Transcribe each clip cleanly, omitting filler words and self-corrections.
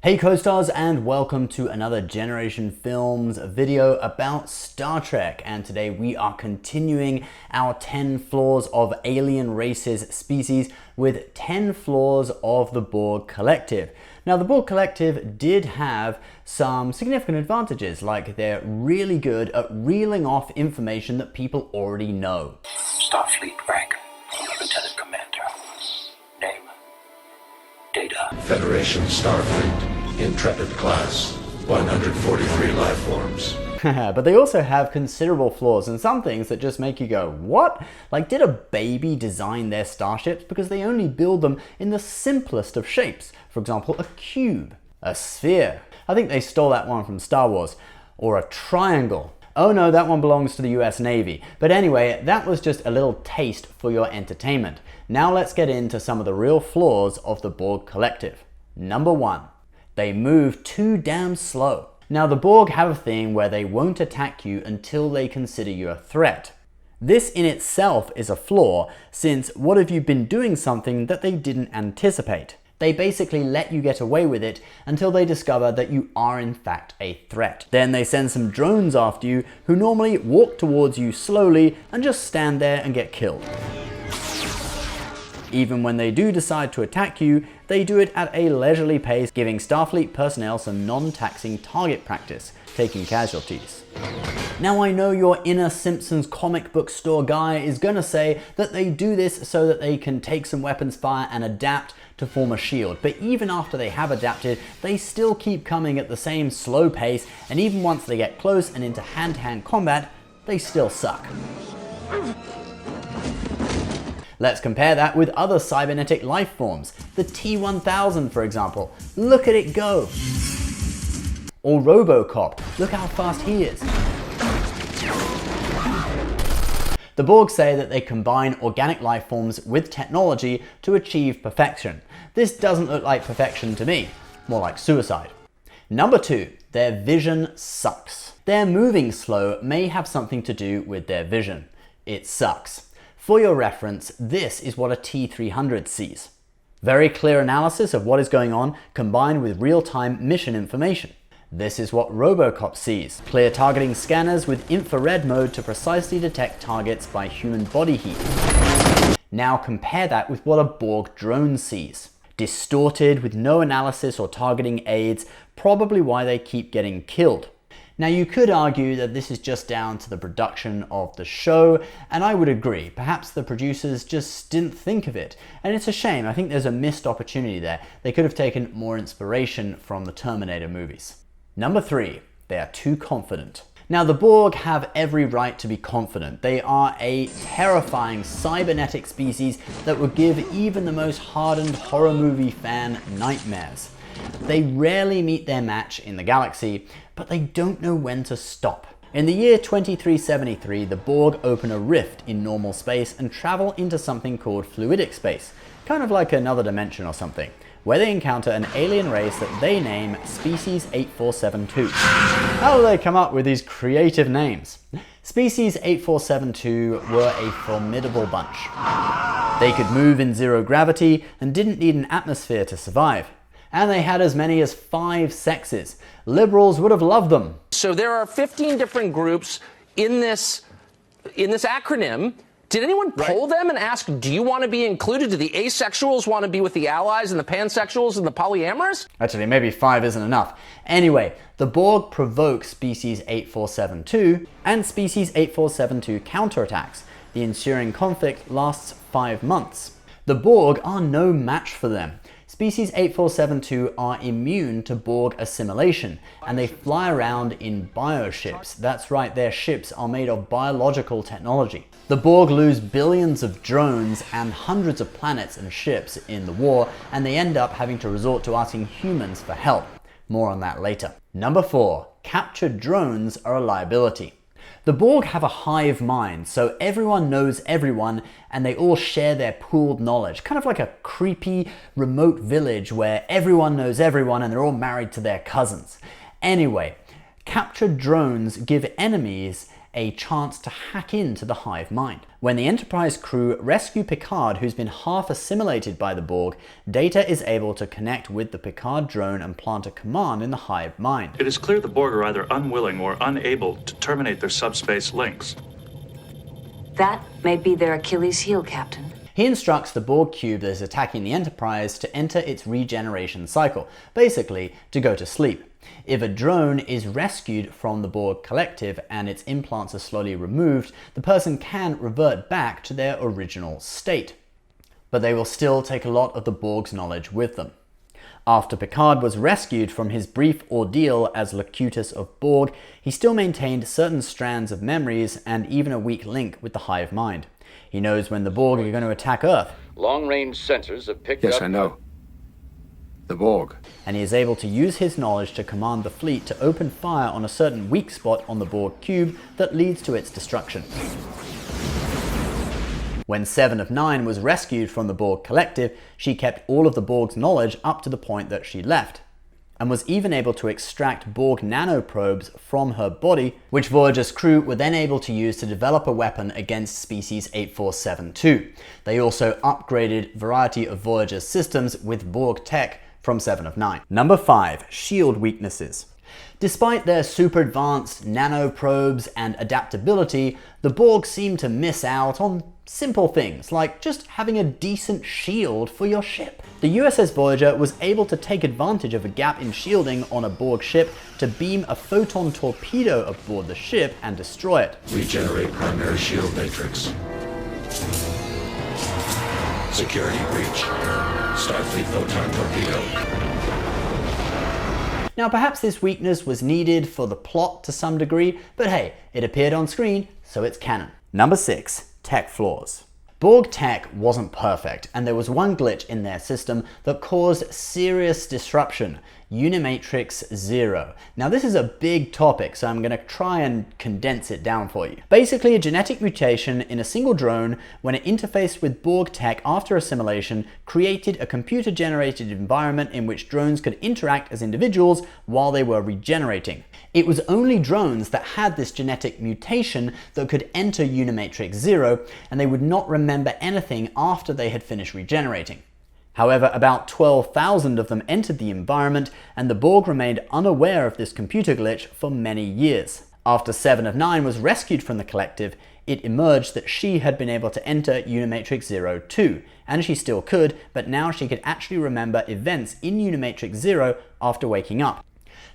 Hey co-stars, and welcome to another Generation Films video about Star Trek. And today we are continuing our 10 flaws of alien races species with 10 flaws of the Borg Collective. Now the Borg Collective did have some significant advantages, like they're really good at reeling off information that people already know. Starfleet rank, Lieutenant Commander. Name. Data. Federation Starfleet, Intrepid class, 143 life forms. But they also have considerable flaws and some things that just make you go, what? Like, did a baby design their starships? Because they only build them in the simplest of shapes. For example, a cube, a sphere. I think they stole that one from Star Wars. Or a triangle. Oh no, that one belongs to the US Navy. But anyway, that was just a little taste for your entertainment. Now let's get into some of the real flaws of the Borg Collective. Number 1, they move too damn slow. Now the Borg have a thing where they won't attack you until they consider you a threat. This in itself is a flaw, since what if you've been doing something that they didn't anticipate? They basically let you get away with it until they discover that you are in fact a threat. Then they send some drones after you who normally walk towards you slowly and just stand there and get killed. Even when they do decide to attack you, they do it at a leisurely pace, giving Starfleet personnel some non-taxing target practice, taking casualties. Now I know your inner Simpsons comic book store guy is gonna say that they do this so that they can take some weapons fire and adapt to form a shield, but even after they have adapted, they still keep coming at the same slow pace, and even once they get close and into hand-to-hand combat, they still suck. Let's compare that with other cybernetic life forms. The T-1000, for example. Look at it go. Or RoboCop. Look how fast he is. The Borg say that they combine organic life forms with technology to achieve perfection. This doesn't look like perfection to me, more like suicide. Number 2, their vision sucks. Their moving slow may have something to do with their vision. It sucks. For your reference, this is what a T-300 sees. Very clear analysis of what is going on combined with real-time mission information. This is what RoboCop sees. Clear targeting scanners with infrared mode to precisely detect targets by human body heat. Now compare that with what a Borg drone sees. Distorted with no analysis or targeting aids, probably why they keep getting killed. Now you could argue that this is just down to the production of the show, and I would agree. Perhaps the producers just didn't think of it, and it's a shame. I think there's a missed opportunity there. They could have taken more inspiration from the Terminator movies. Number 3, they are too confident. Now the Borg have every right to be confident. They are a terrifying cybernetic species that would give even the most hardened horror movie fan nightmares. They rarely meet their match in the galaxy, but they don't know when to stop. In the year 2373, the Borg open a rift in normal space and travel into something called fluidic space, kind of like another dimension or something, where they encounter an alien race that they name Species 8472. How do they come up with these creative names? Species 8472 were a formidable bunch. They could move in zero gravity and didn't need an atmosphere to survive. And they had as many as 5 sexes. Liberals would have loved them. So there are 15 different groups in this acronym. Did anyone poll them and ask, do you want to be included? Do the asexuals want to be with the allies and the pansexuals and the polyamorous? Actually, maybe 5 isn't enough. Anyway, the Borg provoke Species 8472, and Species 8472 counterattacks. The ensuing conflict lasts 5 months. The Borg are no match for them. Species 8472 are immune to Borg assimilation, and they fly around in bioships. That's right, their ships are made of biological technology. The Borg lose billions of drones and hundreds of planets and ships in the war, and they end up having to resort to asking humans for help. More on that later. Number 4, captured drones are a liability. The Borg have a hive mind, so everyone knows everyone and they all share their pooled knowledge, kind of like a creepy remote village where everyone knows everyone and they're all married to their cousins. Anyway, captured drones give enemies a chance to hack into the hive mind. When the Enterprise crew rescue Picard, who's been half assimilated by the Borg, Data is able to connect with the Picard drone and plant a command in the hive mind. It is clear the Borg are either unwilling or unable to terminate their subspace links. That may be their Achilles heel, Captain. He instructs the Borg cube that is attacking the Enterprise to enter its regeneration cycle, basically to go to sleep. If a drone is rescued from the Borg collective and its implants are slowly removed, the person can revert back to their original state. But they will still take a lot of the Borg's knowledge with them. After Picard was rescued from his brief ordeal as Locutus of Borg, he still maintained certain strands of memories and even a weak link with the hive mind. He knows when the Borg are going to attack Earth. Long-range sensors have picked up... Yes, I know. The Borg. And he is able to use his knowledge to command the fleet to open fire on a certain weak spot on the Borg cube that leads to its destruction. When 7 of 9 was rescued from the Borg collective, she kept all of the Borg's knowledge up to the point that she left, and was even able to extract Borg nanoprobes from her body, which Voyager's crew were then able to use to develop a weapon against species 8472. They also upgraded a variety of Voyager's systems with Borg tech from 7 of 9. Number 5. Shield weaknesses. Despite their super advanced nanoprobes and adaptability, the Borg seem to miss out on simple things like just having a decent shield for your ship. The USS Voyager was able to take advantage of a gap in shielding on a Borg ship to beam a photon torpedo aboard the ship and destroy it. Regenerate primary shield matrix. Security breach. Starfleet photon torpedo. Now perhaps this weakness was needed for the plot to some degree, but hey, it appeared on screen, so it's canon. Number 6. Tech flaws. Borg tech wasn't perfect, and there was one glitch in their system that caused serious disruption. Unimatrix 0. Now this is a big topic, so I'm going to try and condense it down for you. Basically, a genetic mutation in a single drone, when it interfaced with Borg tech after assimilation, created a computer-generated environment in which drones could interact as individuals while they were regenerating. It was only drones that had this genetic mutation that could enter Unimatrix 0, and they would not remember anything after they had finished regenerating. However, about 12,000 of them entered the environment, and the Borg remained unaware of this computer glitch for many years. After 7 of 9 was rescued from the collective, it emerged that she had been able to enter Unimatrix 0 too, and she still could, but now she could actually remember events in Unimatrix 0 after waking up.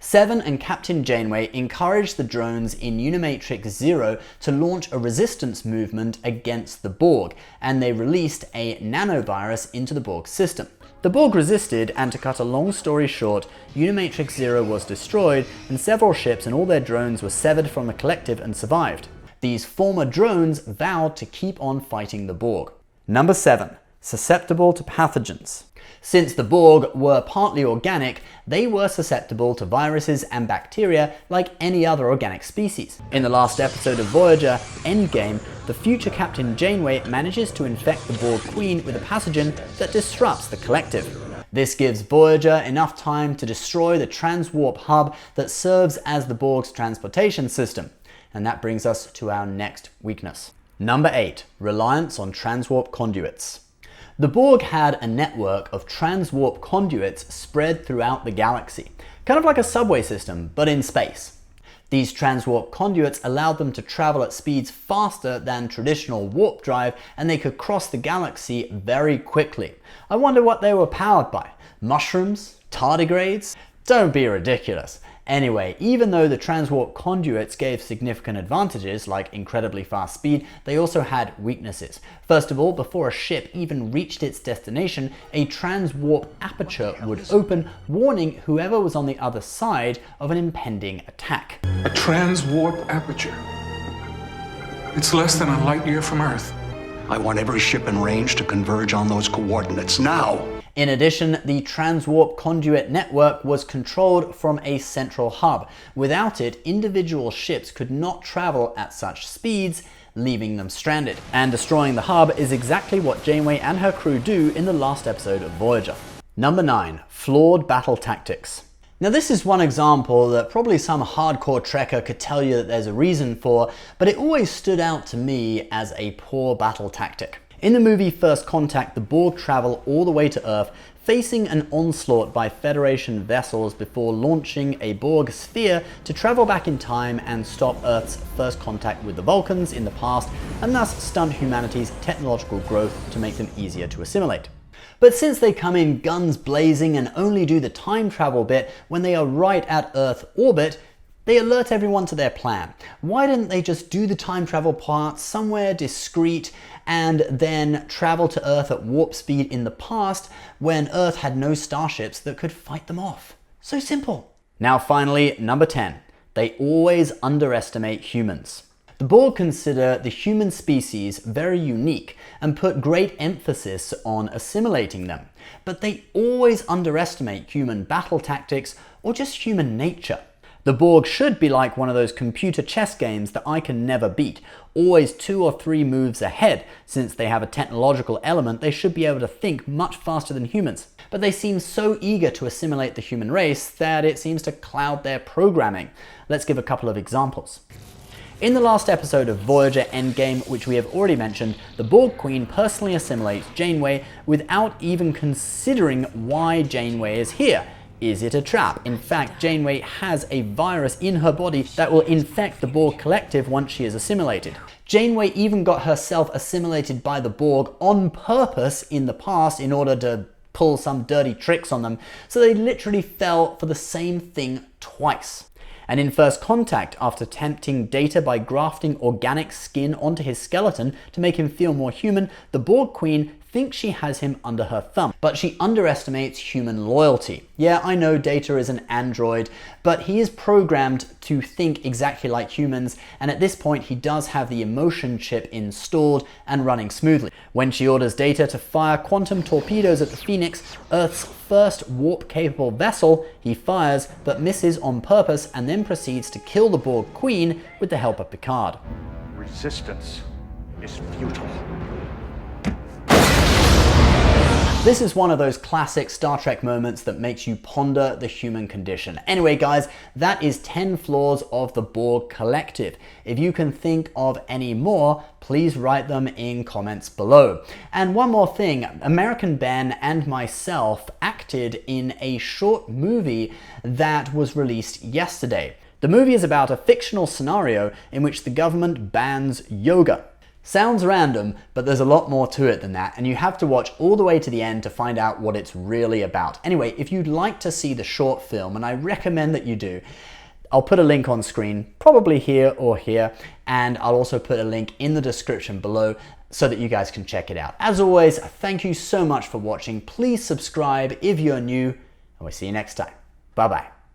7 and Captain Janeway encouraged the drones in Unimatrix 0 to launch a resistance movement against the Borg, and they released a nanovirus into the Borg system. The Borg resisted, and to cut a long story short, Unimatrix 0 was destroyed, and several ships and all their drones were severed from the collective and survived. These former drones vowed to keep on fighting the Borg. Number 7. Susceptible to pathogens. Since the Borg were partly organic, they were susceptible to viruses and bacteria like any other organic species. In the last episode of Voyager, Endgame, the future Captain Janeway manages to infect the Borg Queen with a pathogen that disrupts the collective. This gives Voyager enough time to destroy the transwarp hub that serves as the Borg's transportation system. And that brings us to our next weakness. Number 8. Reliance on transwarp conduits. The Borg had a network of transwarp conduits spread throughout the galaxy, kind of like a subway system, but in space. These transwarp conduits allowed them to travel at speeds faster than traditional warp drive, and they could cross the galaxy very quickly. I wonder what they were powered by. Mushrooms? Tardigrades? Don't be ridiculous. Anyway, even though the transwarp conduits gave significant advantages like incredibly fast speed, they also had weaknesses. First of all, before a ship even reached its destination, a transwarp aperture would open, warning whoever was on the other side of an impending attack. A transwarp aperture. It's less than a light year from Earth. I want every ship in range to converge on those coordinates now. In addition, the transwarp conduit network was controlled from a central hub. Without it, individual ships could not travel at such speeds, leaving them stranded. And destroying the hub is exactly what Janeway and her crew do in the last episode of Voyager. Number 9. Flawed battle tactics. Now this is one example that probably some hardcore trekker could tell you that there's a reason for, but it always stood out to me as a poor battle tactic. In the movie First Contact, the Borg travel all the way to Earth, facing an onslaught by Federation vessels before launching a Borg sphere to travel back in time and stop Earth's first contact with the Vulcans in the past, and thus stunt humanity's technological growth to make them easier to assimilate. But since they come in guns blazing and only do the time travel bit when they are right at Earth orbit, they alert everyone to their plan. Why didn't they just do the time travel part somewhere discreet and then travel to Earth at warp speed in the past when Earth had no starships that could fight them off? So simple. Now finally, number 10. They always underestimate humans. The Borg consider the human species very unique and put great emphasis on assimilating them, but they always underestimate human battle tactics or just human nature. The Borg should be like one of those computer chess games that I can never beat, always 2 or 3 moves ahead. Since they have a technological element, they should be able to think much faster than humans. But they seem so eager to assimilate the human race that it seems to cloud their programming. Let's give a couple of examples. In the last episode of Voyager Endgame, which we have already mentioned, the Borg Queen personally assimilates Janeway without even considering why Janeway is here. Is it a trap? In fact, Janeway has a virus in her body that will infect the Borg collective once she is assimilated. Janeway even got herself assimilated by the Borg on purpose in the past in order to pull some dirty tricks on them, so they literally fell for the same thing twice. And in First Contact, after tempting Data by grafting organic skin onto his skeleton to make him feel more human, the Borg Queen thinks she has him under her thumb, but she underestimates human loyalty. Yeah, I know Data is an android, but he is programmed to think exactly like humans, and at this point he does have the emotion chip installed and running smoothly. When she orders Data to fire quantum torpedoes at the Phoenix, Earth's first warp-capable vessel, he fires but misses on purpose and then proceeds to kill the Borg Queen with the help of Picard. Resistance is futile. This is one of those classic Star Trek moments that makes you ponder the human condition. Anyway guys, that is 10 flaws of the Borg collective. If you can think of any more, please write them in comments below. And one more thing, American Ben and myself acted in a short movie that was released yesterday. The movie is about a fictional scenario in which the government bans yoga. Sounds random, but there's a lot more to it than that, and you have to watch all the way to the end to find out what it's really about. Anyway, if you'd like to see the short film, and I recommend that you do, I'll put a link on screen, probably here or here, and I'll also put a link in the description below so that you guys can check it out. As always, thank you so much for watching. Please subscribe if you're new, and we'll see you next time. Bye-bye.